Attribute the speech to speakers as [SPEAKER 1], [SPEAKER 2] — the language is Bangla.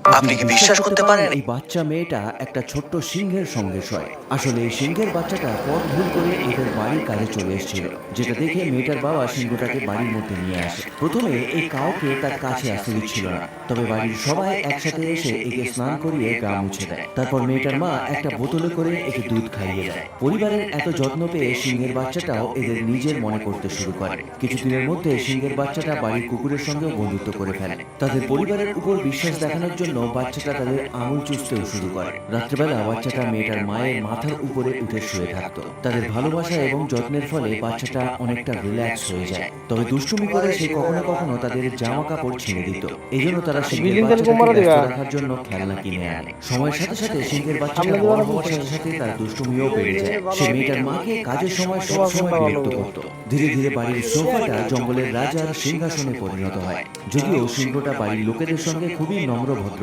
[SPEAKER 1] আপনি কি বিশ্বাস করতে পারেন?
[SPEAKER 2] এই বাচ্চা মেয়েটা একটা ছোট্ট সিংহের সঙ্গে শয়। আসলে এই সিংহের বাচ্চাটা পথ ভুল করে এদের বাড়ির কাজে চলে এসেছিল, যেটা দেখে মেয়েটার বাবা সিংহটাকে বাড়ির মধ্যে নিয়ে আসে। প্রথমে এই কাউকে তার কাছে আসতে দিচ্ছিল না, তবে বাড়ির সবাই একসাথে এসে একে স্নান করিয়ে গা মুছে দেয়। তারপর মেয়েটার মা একটা বোতলে করে একে দুধ খাইয়ে দেয়। পরিবারের এত যত্ন পেয়ে সিংহের বাচ্চাটাও এদের নিজের মনে করতে শুরু করে। কিছুদিনের মধ্যে সিংহের বাচ্চাটা বাড়ির কুকুরের সঙ্গেও বন্ধুত্ব করে ফেলে। তাদের পরিবারের উপর বিশ্বাস দেখানোর জন্য বাচ্চাটা তাদের আঙুল চুষতেও শুরু করে। রাত্রেবেলা বাচ্চাটা মেয়েটার মায়ের মাথার উপরে উঠে শুয়ে থাকতো। তাদের ভালোবাসা এবং যত্নের ফলে বাচ্চাটা অনেকটা রিল্যাক্স হয়ে যায়। তবে দুষ্টুমি করে সে কখনো কখনো তাদের জামা কাপড় ছিঁড়ে দিত। এই জন্য তারা সিংহের বাচ্চাটাকে ব্যস্ত রাখার জন্য খেলনা কিনে আনে। সময়ের সাথে সাথে সিংহের বাচ্চাটা বড় হওয়ার সাথে সাথে তার দুষ্টুমিও বেড়ে যায়। সে মেয়েটার মাকে কাজের সময় সব সময় বিরক্ত করত। ধীরে ধীরে বাড়ির সোফাটা জঙ্গলের রাজার সিংহাসনে পরিণত হয়। যদিও সিংহটা বাড়ির লোকেদের সঙ্গে খুবই নম্র ভদ্র